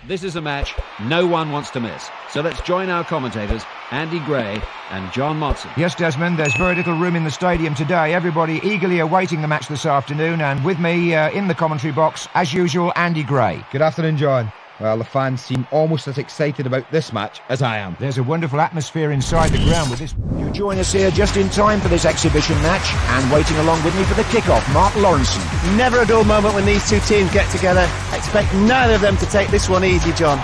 This is a match no one wants to miss. So let's join our commentators, Andy Gray and John Motson. Yes, Desmond, there's very little room in the stadium today. Everybody eagerly awaiting the match this afternoon. And with me in the commentary box, as usual, Andy Gray. Good afternoon, John. Well, the fans seem almost as excited about this match as I am. There's a wonderful atmosphere inside the ground with this. You join us here just in time for this exhibition match, and waiting along with me for the kick-off, Mark Lawrenson. Never a dull moment when these two teams get together. Expect neither of them to take this one easy, John.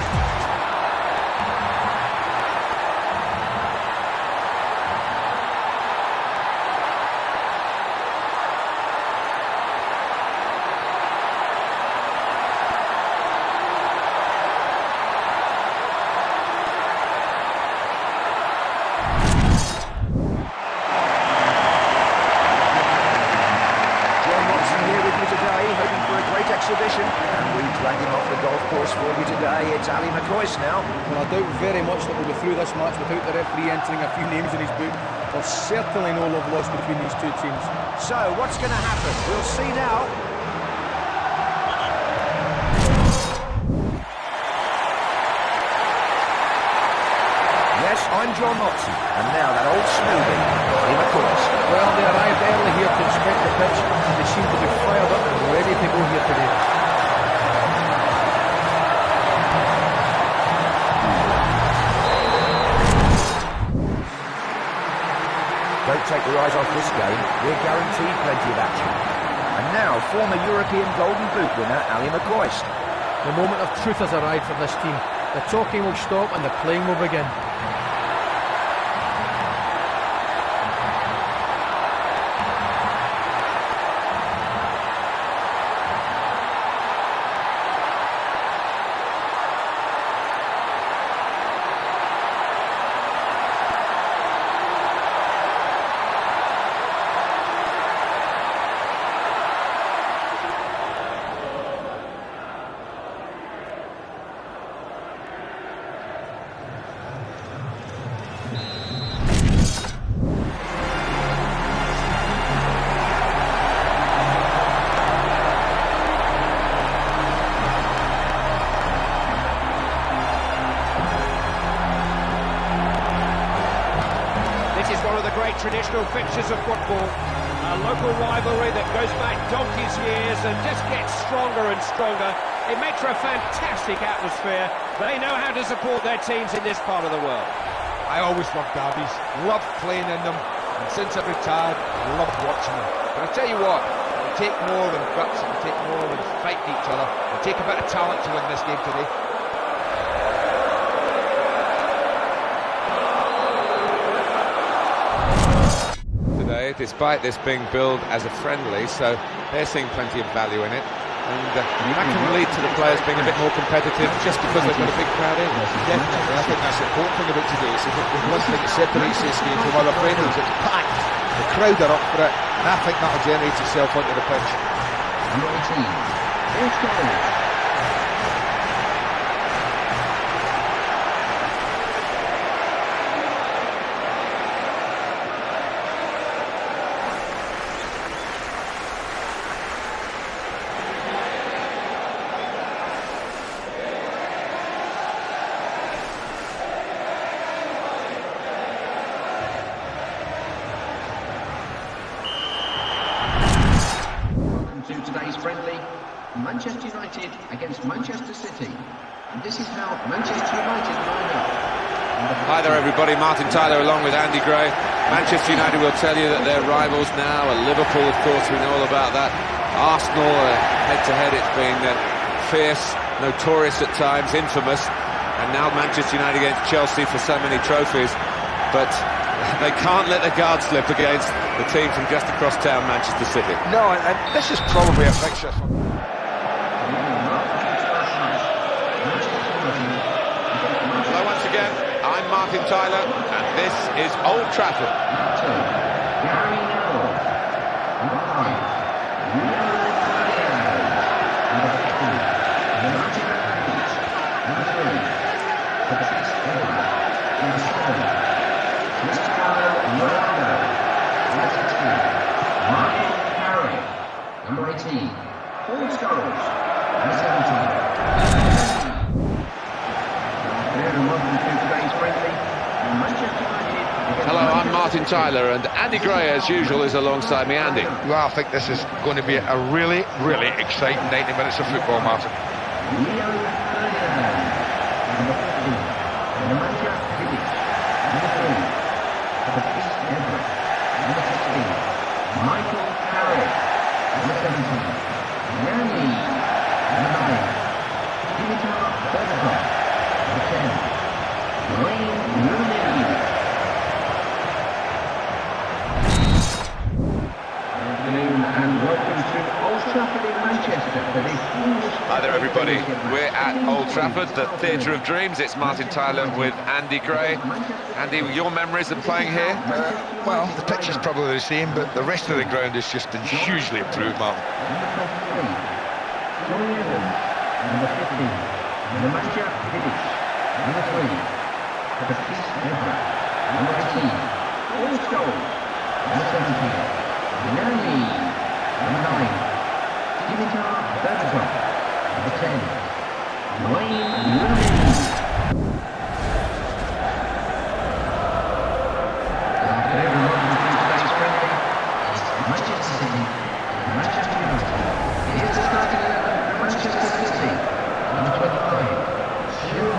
Exhibition, and we drag him off the golf course for you today. It's Ali McCoist now. Well, I doubt very much that we'll be through this match without the referee entering a few names in his book. There's certainly no love lost between these two teams. So, what's going to happen? We'll see now. Yes, I'm John Motson, and now that old smoothie, Ali McCoist. Well, they arrived early here to inspect the pitch, and they seem to be fired up and ready to go here today. Don't take your eyes off this game. We're guaranteed plenty of action. And now, former European Golden Boot winner Ali McCoist. The moment of truth has arrived for this team. The talking will stop and the playing will begin. Traditional fixtures of football, a local rivalry that goes back donkey's years and just gets stronger and stronger. It makes for a fantastic atmosphere. They know how to support their teams in this part of the world. I always loved derbies, loved playing in them, and since I've retired, I loved watching them. But I tell you what, they take more than guts, they take more than fighting each other, they take a bit of talent to win this game today. Despite this being billed as a friendly, so they're seeing plenty of value in it, and that can lead to the players being a bit more competitive just because they've got a big crowd in. Definitely, I think that's the important thing about today. So there's one thing that separates this game from other friendlies. It's packed, the crowd are up for it, and I think that'll generate itself onto the pitch. Number 18, let's go. Today's friendly, Manchester United against Manchester City. And this is how Manchester United line up. Hi there everybody, Martin Tyler along with Andy Gray. Manchester United will tell you that they're rivals now. Liverpool, of course, we know all about that. Arsenal, head-to-head, it's been fierce, notorious at times, infamous. And now Manchester United against Chelsea for so many trophies. But they can't let their guard slip against the team from just across town, Manchester City. No, and this is probably a fixture. Hello once again, I'm Martin Tyler, and this is Old Trafford. Number 18, Paul Scholes. Number 17. Martin Tyler, and Andy Gray, as usual, is alongside me. Andy. Well, I think this is going to be a really, really exciting 90 minutes of football, Martin. Hi there, everybody. We're at Old Trafford, the Theatre of Dreams. It's Martin Tyler with Andy Gray. Andy, your memories of playing here? Well, the pitch is probably the same, but the rest of the ground has just been hugely improved, Martin.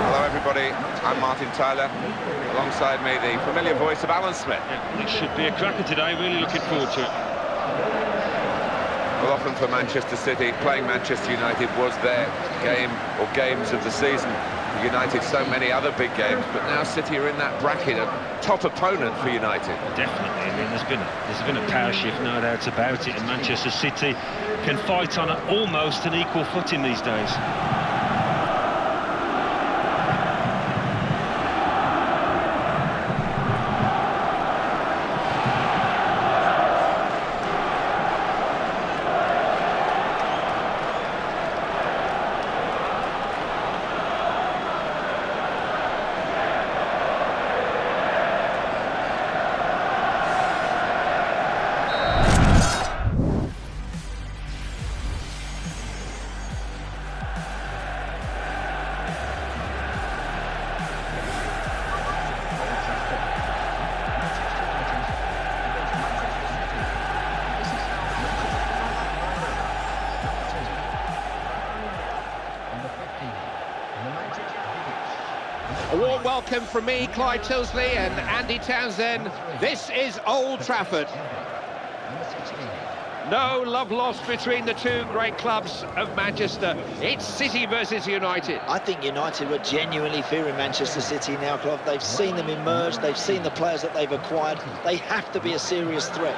Hello, everybody. I'm Martin Tyler. Alongside me, the familiar voice of Alan Smith. It should be a cracker today. Really looking forward to it. Well, often for Manchester City, playing Manchester United was their game or games of the season. United so many other big games, but now City are in that bracket, a top opponent for United. Definitely. I mean, there's been a power shift, no doubt about it, and Manchester City can fight on almost an equal footing these days. A warm welcome from me, Clyde Tilsley and Andy Townsend. This is Old Trafford. No love lost between the two great clubs of Manchester. It's City versus United. I think United were genuinely fearing Manchester City now, Clive. They've seen them emerge, they've seen the players that they've acquired. They have to be a serious threat.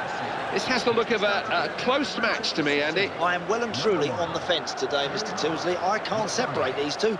This has the look of a close match to me, Andy. I am well and truly on the fence today, Mr. Tilsley. I can't separate these two.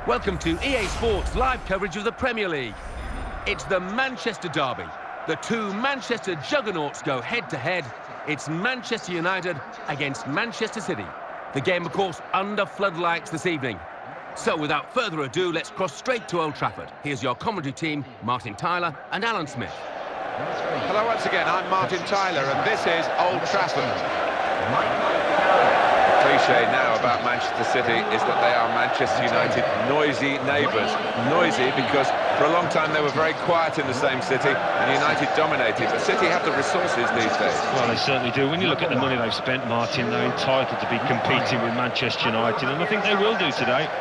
Welcome to EA Sports live coverage of the Premier League. It's the Manchester derby. The two Manchester juggernauts go head-to-head. It's Manchester United against Manchester City. The game, of course, under floodlights this evening. So without further ado, let's cross straight to Old Trafford. Here's your commentary team, Martin Tyler and Alan Smith. Hello once again, I'm Martin Tyler, and this is Old Trafford. cliche now about Manchester City is that they are Manchester United noisy neighbours. Noisy because for a long time they were very quiet in the same city and United dominated. But City have the resources these days. Well, they certainly do. When you look at the money they've spent, Martin, they're entitled to be competing with Manchester United, and I think they will do today.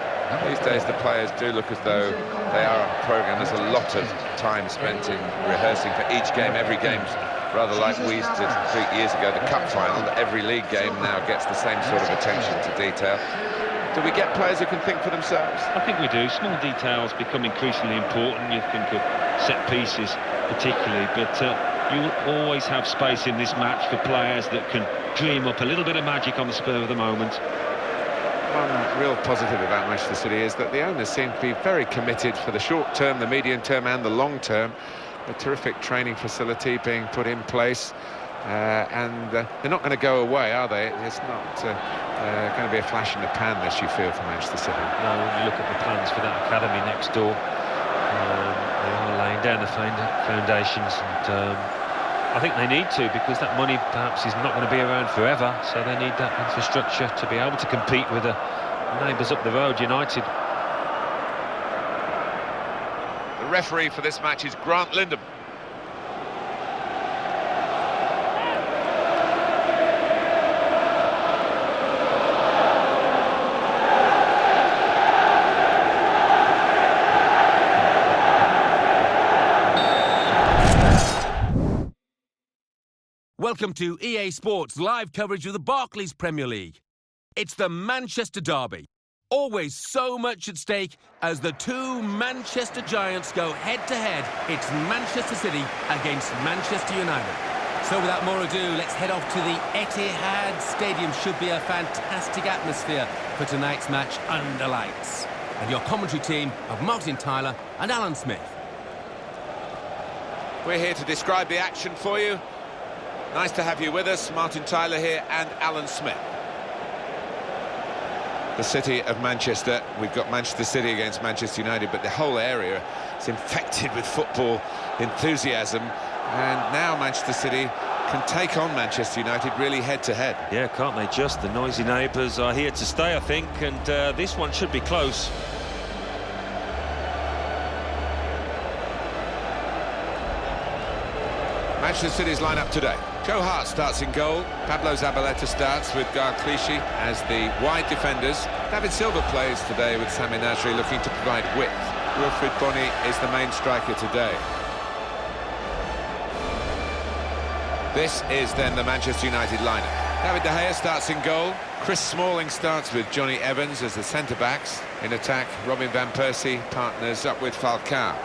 These days the players do look as though they are a programme. There's a lot of time spent in rehearsing for each game. Every game's rather like we used to treat years ago, the cup final. Every league game now gets the same sort of attention to detail. Do we get players who can think for themselves? I think we do. Small details become increasingly important. You think of set pieces particularly, but you will always have space in this match for players that can dream up a little bit of magic on the spur of the moment. One real positive about Manchester City is that the owners seem to be very committed for the short term, the medium term and the long term. A terrific training facility being put in place, and they're not going to go away, are they? It's not going to be a flash in the pan, this you feel, for Manchester City. No, when you look at the plans for that academy next door, they are laying down the foundations, and I think they need to, because that money perhaps is not going to be around forever, so they need that infrastructure to be able to compete with the neighbours up the road, United. The referee for this match is Grant Lindham. Welcome to EA Sports live coverage of the Barclays Premier League. It's the Manchester Derby. Always so much at stake as the two Manchester Giants go head-to-head. It's Manchester City against Manchester United. So without more ado, let's head off to the Etihad Stadium. Should be a fantastic atmosphere for tonight's match under lights. And your commentary team of Martin Tyler and Alan Smith. We're here to describe the action for you. Nice to have you with us. Martin Tyler here and Alan Smith. The city of Manchester. We've got Manchester City against Manchester United, but the whole area is infected with football enthusiasm, and now Manchester City can take on Manchester United really head-to-head. Yeah, can't they just? The noisy neighbours are here to stay, I think, and this one should be close. Manchester City's lineup today. Joe Hart starts in goal. Pablo Zabaleta starts with Gar Clichy as the wide defenders. David Silva plays today with Sami Nasri looking to provide width. Wilfried Bony is the main striker today. This is then the Manchester United lineup. David De Gea starts in goal. Chris Smalling starts with Johnny Evans as the centre-backs. In attack, Robin van Persie partners up with Falcao.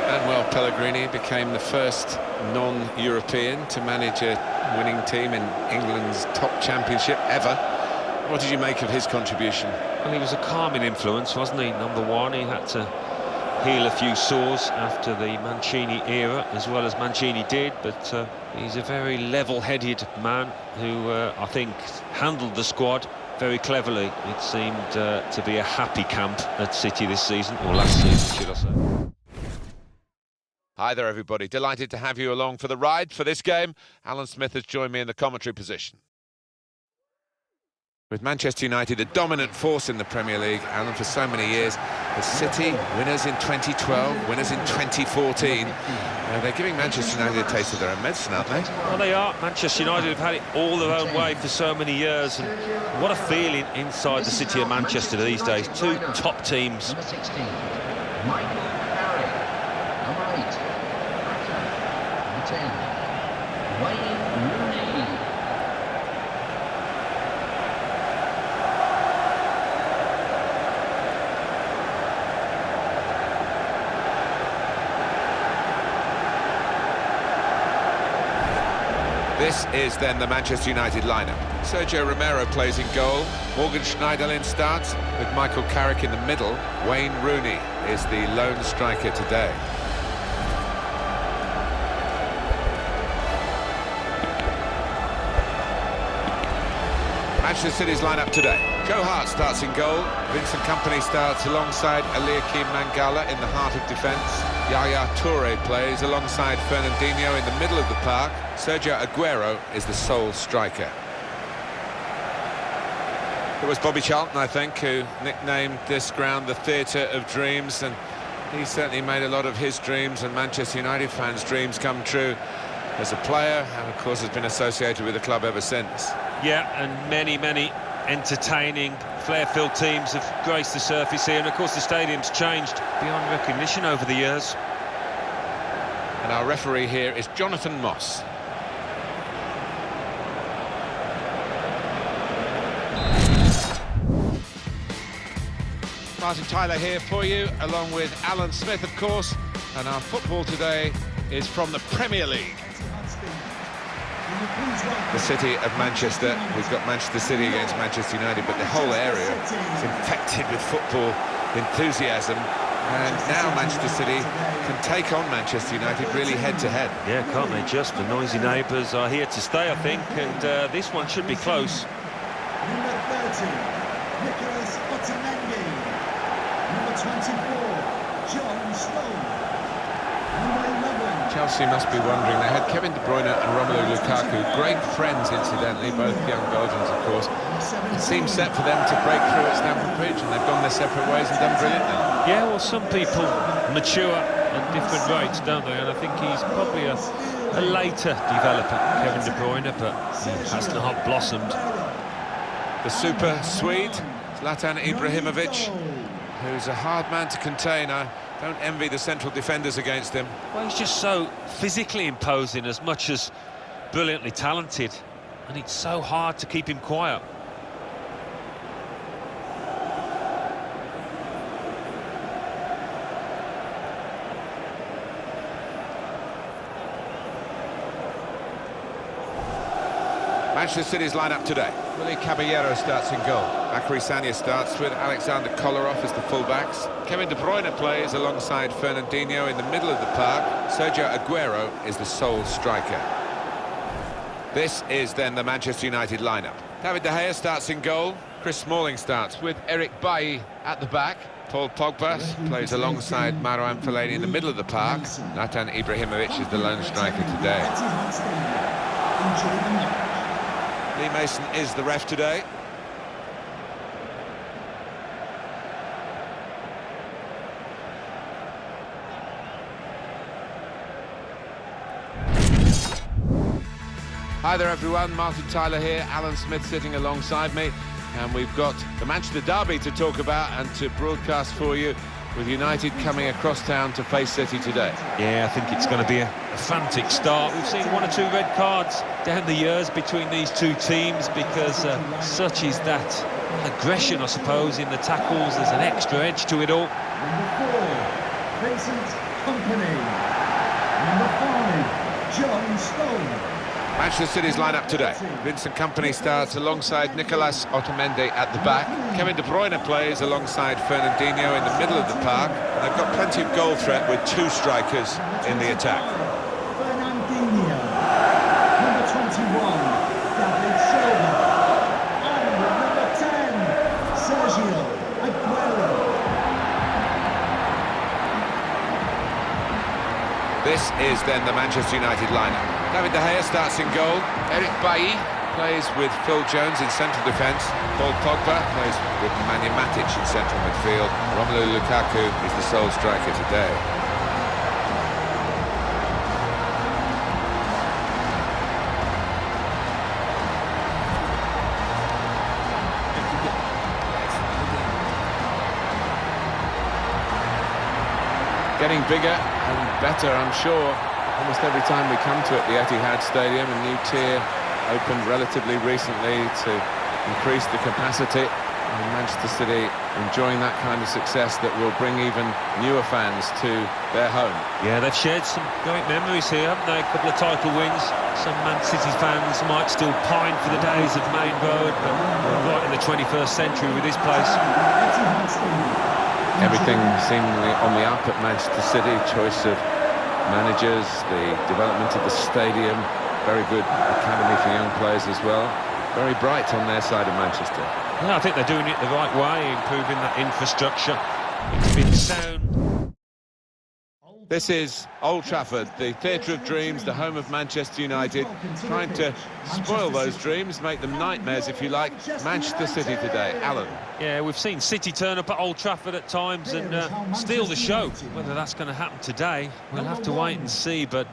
Manuel Pellegrini became the first non-European to manage a winning team in England's top championship ever. What did you make of his contribution? Well, he was a calming influence, wasn't he? Number one, he had to heal a few sores after the Mancini era, as well as Mancini did, but he's a very level-headed man who I think handled the squad very cleverly. It seemed to be a happy camp at City this season, or last season, should I say. Hi there, everybody. Delighted to have you along for the ride for this game. Alan Smith has joined me in the commentary position. With Manchester United a dominant force in the Premier League, Alan, for so many years, the City winners in 2012, winners in 2014. They're giving Manchester United a taste of their own medicine, aren't they? Well, they are. Manchester United have had it all their own way for so many years, and what a feeling inside the city of Manchester these days. Two top teams. Number 16, Michael Carrick. Number 8, Number 10, Wayne Rooney. This is then the Manchester United lineup. Sergio Romero plays in goal. Morgan Schneiderlin starts with Michael Carrick in the middle. Wayne Rooney is the lone striker today. Manchester City's lineup today. Joe Hart starts in goal. Vincent Kompany starts alongside Eliakim Mangala in the heart of defence. Yaya Toure plays alongside Fernandinho in the middle of the park. Sergio Aguero is the sole striker. It was Bobby Charlton, I think, who nicknamed this ground the Theatre of Dreams, and he certainly made a lot of his dreams and Manchester United fans' dreams come true as a player, and of course has been associated with the club ever since. Yeah, and many entertaining, flair-filled teams have graced the surface here, and of course the stadium's changed beyond recognition over the years. And our referee here is Jonathan Moss. Martin Tyler here for you, along with Alan Smith, of course, and our football today is from the Premier League. The city of Manchester, we've got Manchester City against Manchester United, but the whole area is infected with football enthusiasm, and now Manchester City can take on Manchester United really head-to-head. Yeah, can't they just? The noisy neighbours are here to stay, I think, and this one should be close. Number 30, Nicholas Otamendi. Number 24, John Stone. Number 11. Chelsea must be wondering, they had Kevin De Bruyne and Romelu Lukaku, great friends incidentally, both young Belgians of course. It seems set for them to break through at Stamford Bridge, and they've gone their separate ways and done brilliantly. Yeah, well, some people mature at different rates, don't they? And I think he's probably a later developer, Kevin De Bruyne, but he has not blossomed. The super Swede, Zlatan Ibrahimovic, who's a hard man to contain. I don't envy the central defenders against him. Well, he's just so physically imposing as much as brilliantly talented, and it's so hard to keep him quiet. Manchester City's lineup today. Willy Caballero starts in goal. Bakary Sagna starts with Alexander Kolarov as the fullbacks. Kevin De Bruyne plays alongside Fernandinho in the middle of the park. Sergio Aguero is the sole striker. This is then the Manchester United lineup. David De Gea starts in goal. Chris Smalling starts with Eric Bailly at the back. Paul Pogba plays alongside Marouane Fellaini in the middle of the park. Zlatan Ibrahimovic is the lone striker today. Lee Mason is the ref today. Hi there everyone, Martin Tyler here, Alan Smith sitting alongside me, and we've got the Manchester Derby to talk about and to broadcast for you, with United coming across town to face City today. Yeah, I think it's going to be a frantic start. We've seen one or two red cards down the years between these two teams because such is that aggression, I suppose, in the tackles. There's an extra edge to it all. Number 4, Vincent Kompany. Number 5, John Stone. Manchester City's lineup today. Vincent Kompany starts alongside Nicolas Otamendi at the back. Kevin De Bruyne plays alongside Fernandinho in the middle of the park. And they've got plenty of goal threat with two strikers in the attack. Fernandinho. Number 21, David Silva. And number 10, Sergio Aguero. This is then the Manchester United lineup. David De Gea starts in goal. Eric Bailly plays with Phil Jones in central defence. Paul Pogba plays with Nemanja Matic in central midfield. Romelu Lukaku is the sole striker today. Getting bigger and better, I'm sure. Almost every time we come to it, the Etihad Stadium, a new tier opened relatively recently to increase the capacity. And Manchester City enjoying that kind of success that will bring even newer fans to their home. Yeah, they've shared some great memories here, haven't they? A couple of title wins. Some Man City fans might still pine for the days of Main Road, but we're right in the 21st century with this place. Everything seemingly on the up at Manchester City. Choice of managers, the development of the stadium, very good academy for young players as well. Very bright on their side of Manchester. Yeah, I think they're doing it the right way, improving that infrastructure. It's been sound. This is Old Trafford, the theatre of dreams, the home of Manchester United, trying to spoil those dreams, make them nightmares, if you like. Manchester City today. Alan. Yeah, we've seen City turn up at Old Trafford at times and steal the show. Whether that's going to happen today, we'll have to wait and see, but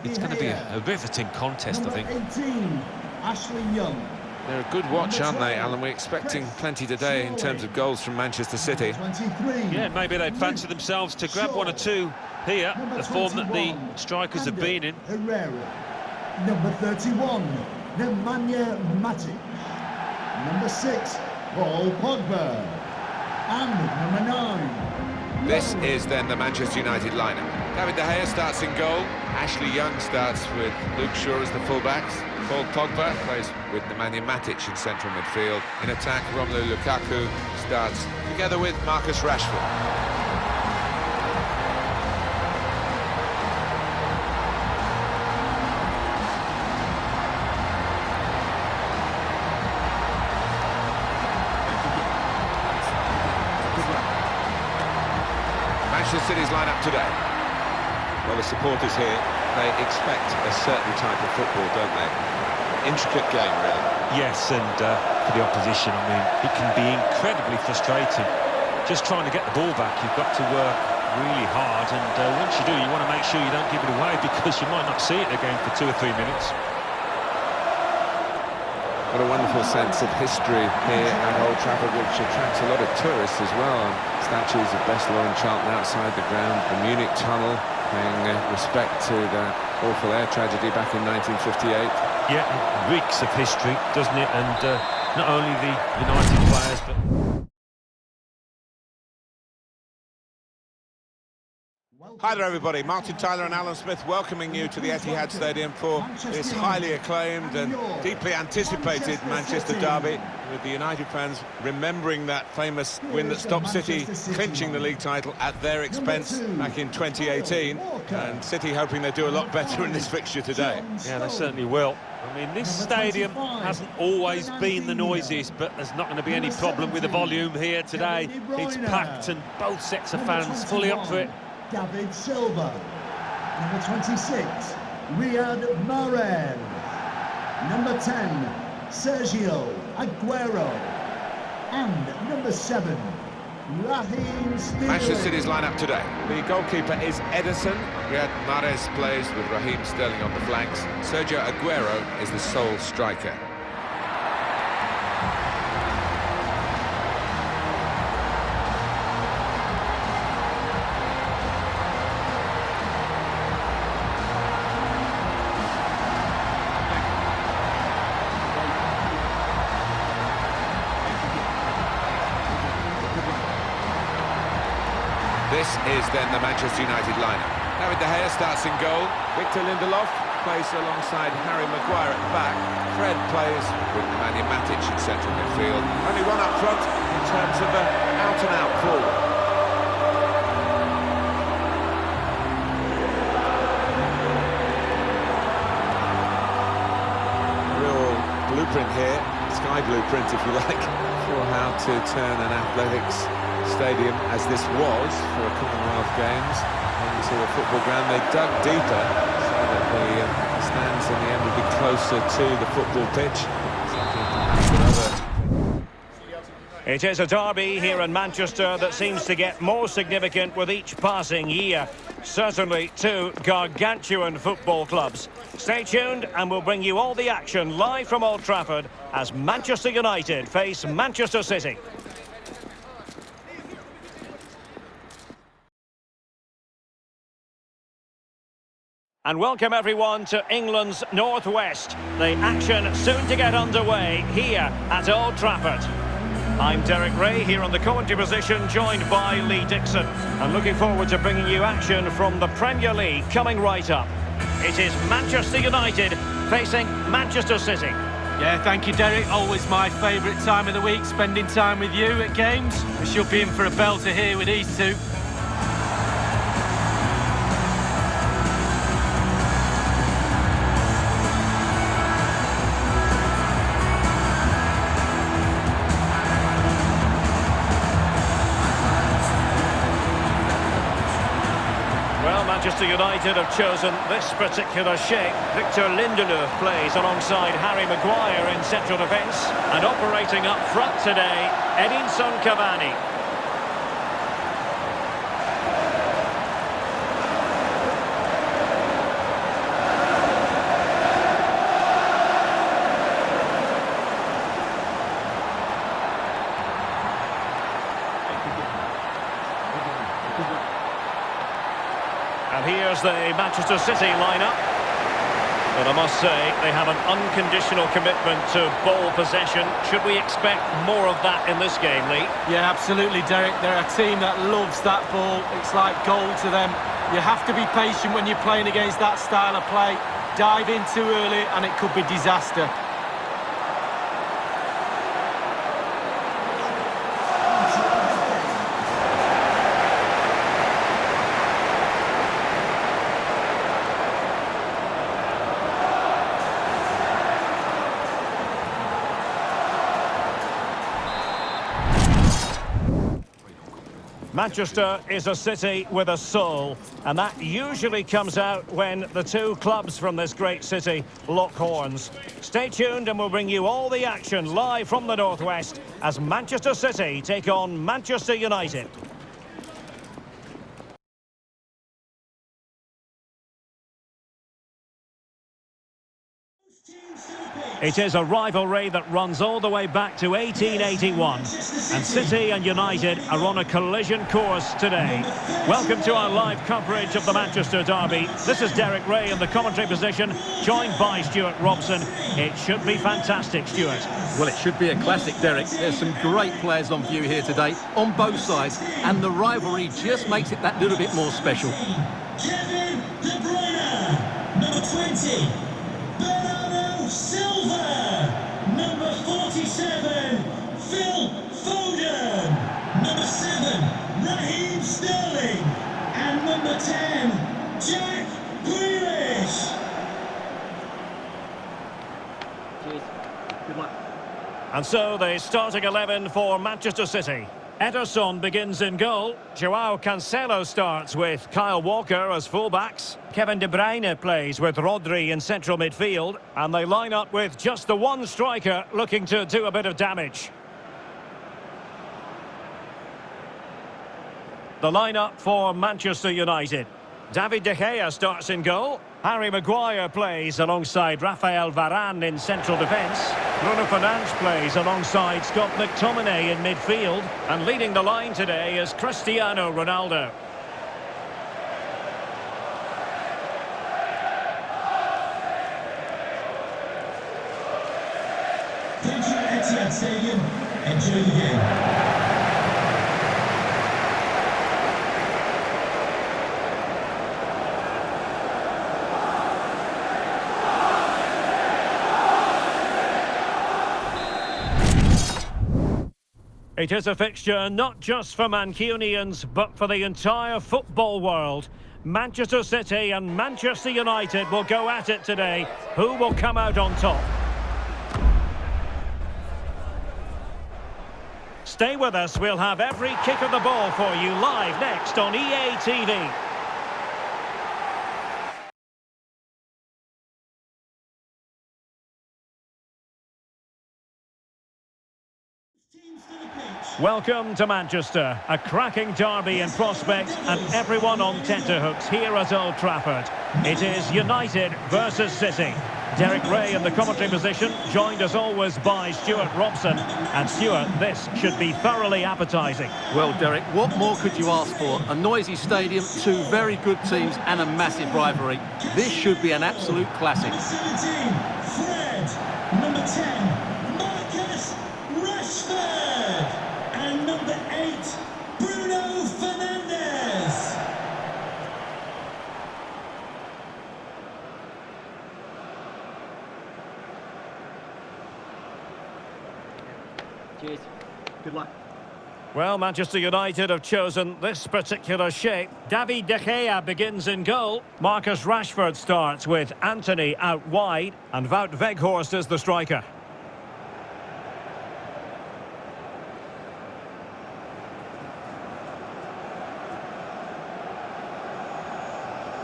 it's going to be a riveting contest, I think. 18, Ashley Young. They're a good watch, aren't they, Alan? We're expecting plenty today in terms of goals from Manchester City. Yeah, maybe they'd fancy themselves to grab one or two here, the form that the strikers have been in. Herrera. Number 31, Nemanja Matic. Number 6, Paul Pogba. And number 9. This is then the Manchester United lineup. David De Gea starts in goal. Ashley Young starts with Luke Shaw as the fullbacks. Paul Pogba plays with Nemanja Matic in central midfield. In attack, Romelu Lukaku starts together with Marcus Rashford. Manchester City's lineup today. Well, the supporters here, they expect a certain type of football, don't they? Intricate game, really. Yes, and for the opposition, I mean, it can be incredibly frustrating. Just trying to get the ball back, you've got to work really hard, and once you do, you want to make sure you don't give it away, because you might not see it again for 2 or 3 minutes. What a wonderful sense of history here at Old Trafford, which attracts a lot of tourists as well. Statues of Bessel and Charlton outside the ground, the Munich tunnel, paying respect to that awful air tragedy back in 1958. Yeah, it reeks of history, doesn't it? And not only the United players, but... Hi there, everybody. Martin Tyler and Alan Smith welcoming you to the Etihad Stadium for this highly acclaimed and deeply anticipated Manchester derby, with the United fans remembering that famous win that stopped City clinching the league title at their expense back in 2018, and City hoping they do a lot better in this fixture today. Yeah, they certainly will. I mean, this stadium hasn't always been the noisiest, but there's not going to be any problem with the volume here today. It's packed and both sets of fans fully up for it. David Silva. Number 26, Riyad Mahrez. Number 10, Sergio Aguero. And number 7, Raheem Sterling. Manchester City's lineup today. The goalkeeper is Ederson. Riyad Mahrez plays with Raheem Sterling on the flanks. Sergio Aguero is the sole striker. This is then the Manchester United lineup. David De Gea starts in goal. Victor Lindelof plays alongside Harry Maguire at the back. Fred plays with Nemanja Matic in central midfield. Only one up front in terms of an out-and-out forward. Real blueprint here, sky blueprint if you like, for how to turn an athletics stadium, as this was for a Commonwealth Games, into a football ground. They dug deeper so that the stands in the end would be closer to the football pitch. It is a derby here in Manchester that seems to get more significant with each passing year. Certainly two gargantuan football clubs. Stay tuned and we'll bring you all the action live from Old Trafford as Manchester United face Manchester City. And welcome everyone to England's Northwest. The action soon to get underway here at Old Trafford. I'm Derek Ray here on the commentary position, joined by Lee Dixon. And looking forward to bringing you action from the Premier League coming right up. It is Manchester United facing Manchester City. Yeah, thank you, Derek. Always my favourite time of the week, spending time with you at games. We should be in for a belter here with these two. Manchester United have chosen this particular shape. Victor Lindelof plays alongside Harry Maguire in central defence. And operating up front today, Edinson Cavani. And here's the Manchester City lineup. But I must say, they have an unconditional commitment to ball possession. Should we expect more of that in this game, Lee? Yeah, absolutely, Derek. They're a team that loves that ball. It's like gold to them. You have to be patient when you're playing against that style of play. Dive in too early and it could be disaster. Manchester is a city with a soul, and that usually comes out when the two clubs from this great city lock horns. Stay tuned and we'll bring you all the action live from the Northwest as Manchester City take on Manchester United. It is a rivalry that runs all the way back to 1881, and City and United are on a collision course today. Welcome to our live coverage of the Manchester derby. This is Derek Ray in the commentary position, joined by Stuart Robson. It should be fantastic, Stuart. Well, it should be a classic, Derek. There's some great players on view here today, on both sides, and the rivalry just makes it that little bit more special. Kevin De Bruyne, number 20. Silva, number 47, Phil Foden, number 7, Raheem Sterling, and number 10, Jack Grealish. Cheers. Good luck. And so the starting 11 for Manchester City. Ederson begins in goal. Joao Cancelo starts with Kyle Walker as fullbacks. Kevin De Bruyne plays with Rodri in central midfield. And they line up with just the one striker looking to do a bit of damage. The lineup for Manchester United. David De Gea starts in goal. Harry Maguire plays alongside Rafael Varane in central defence. Bruno Fernandes plays alongside Scott McTominay in midfield. And leading the line today is Cristiano Ronaldo. Thank you at Etihad Stadium. Enjoy the game. It is a fixture not just for Mancunians, but for the entire football world. Manchester City and Manchester United will go at it today. Who will come out on top? Stay with us, we'll have every kick of the ball for you live next on EA TV. Welcome to Manchester, a cracking derby in prospect and everyone on tenterhooks here at Old Trafford. It is United versus City. Derek Ray in the commentary position, joined as always by Stuart Robson. And Stuart, this should be thoroughly appetising. Well, Derek, what more could you ask for? A noisy stadium, two very good teams and a massive rivalry. This should be an absolute classic. Number 17, Fred. Number 10, Marcus Rashford. And number 8, Bruno Fernandes. Cheers. Good luck. Well, Manchester United have chosen this particular shape. David De Gea begins in goal. Marcus Rashford starts with Anthony out wide. And Wout Weghorst is the striker.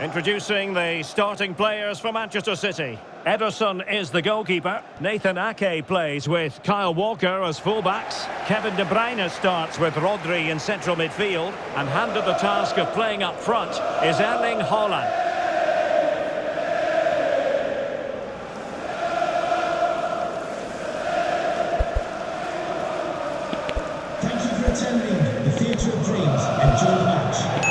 Introducing the starting players for Manchester City. Ederson is the goalkeeper. Nathan Ake plays with Kyle Walker as fullbacks. Kevin De Bruyne starts with Rodri in central midfield. And handed the task of playing up front is Erling Haaland. Thank you for attending the Theatre of Dreams. Enjoy the match.